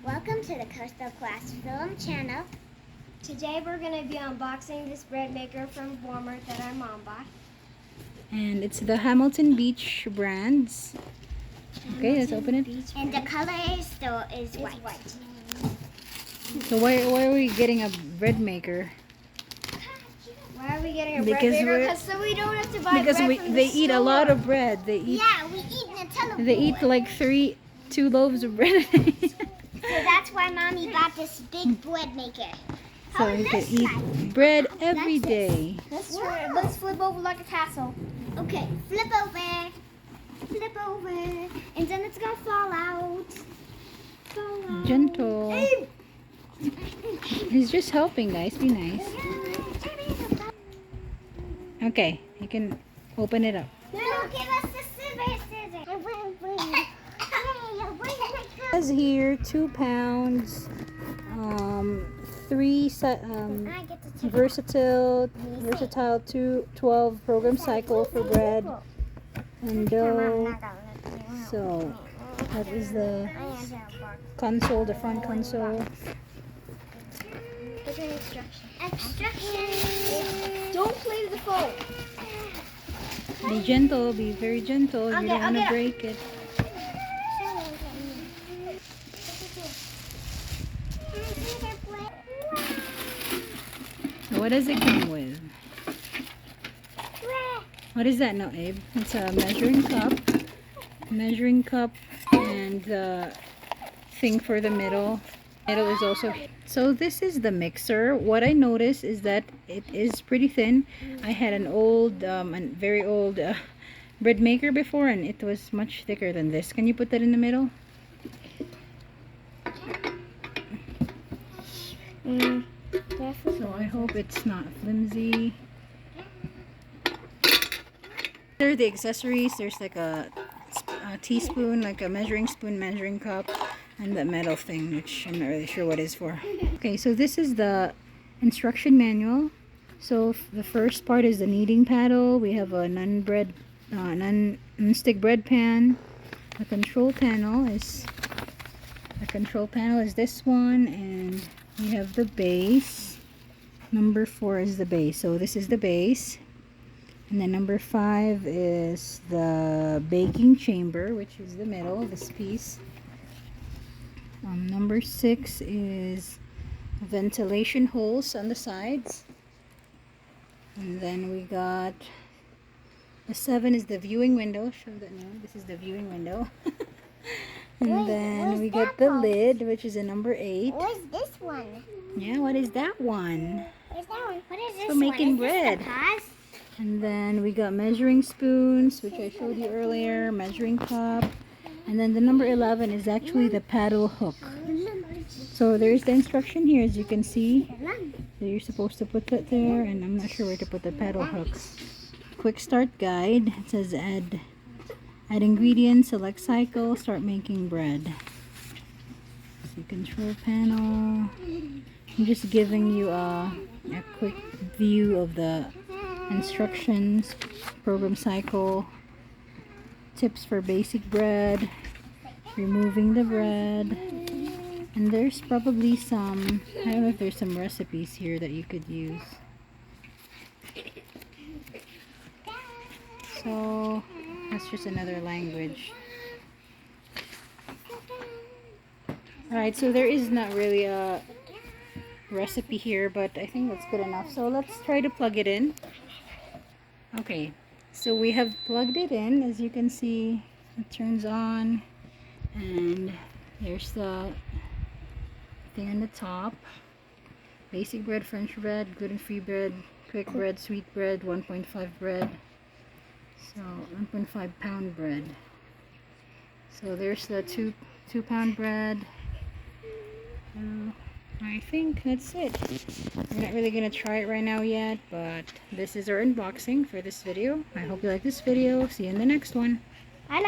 Welcome to the Coastal Class Film channel. Today we're going to be unboxing this bread maker from Walmart that our mom bought. And it's the Hamilton Beach brands. Okay, let's open it. And the color is white. So why are we getting a bread maker? Why are we getting a Because bread maker? So we don't have to buy bread from they the eat a store. lot of bread. They eat Yeah, we eat Nutella. they eat like 2 loaves of bread a day. So that's why Mommy got this big bread maker. So you can eat bread every day. Let's flip over like a tassel. Okay, flip over, and then it's gonna fall out. Gentle. He's just helping, guys. Be nice. Okay, you can open it up. No, give us the scissors. It says here 2 pounds, versatile 12 program cycle for bread and dough. So that is the console, the front console. Instructions. Don't play with the phone. Be gentle, be very gentle. You don't want to break it. So what does it come with? What is that now, Abe? It's a measuring cup, and the thing for the middle. Middle is also. So this is the mixer. What I noticed is that it is pretty thin. I had an old, very old bread maker before, and it was much thicker than this. Can you put that in the middle? So I hope it's not flimsy. There are the accessories. There's like a teaspoon, like a measuring spoon, measuring cup, and the metal thing, which I'm not really sure what it's for. Okay, so this is the instruction manual. So the first part is the kneading paddle. We have a non-stick bread pan. The control panel is this one, and we have the base. Number 4 is the base. So this is the base. And then number 5 is the baking chamber, which is the middle, this piece. Number 6 is ventilation holes on the sides. And then we got the 7 is the viewing window. Show that now. This is the viewing window. And then we get the lid, which is a number 8. What's this one? Yeah, what is that one? What's that one? What is this For one? making Is this bread. the pause? And then we got measuring spoons, which I showed you earlier, measuring cup. And then the number 11 is actually the paddle hook. So there's the instruction here, as you can see. So you're supposed to put that there, and I'm not sure where to put the paddle hook. Quick start guide. It says add ingredients, select cycle, start making bread. So control panel. I'm just giving you a quick view of the instructions, program cycle, tips for basic bread, removing the bread, and there's probably some, I don't know if there's some recipes here that you could use. So that's just another language. Alright, so there is not really a recipe here, but I think that's good enough. So let's try to plug it in. Okay, so we have plugged it in. As you can see, it turns on, and there's the thing on the top. Basic bread, French bread, gluten-free bread, quick bread, sweet bread, 1.5 bread. So 1.5 pound bread. So there's the 2 pound bread. I think that's it. We're not really gonna try it right now yet, but this is our unboxing for this video. I hope you like this video. See you in the next one.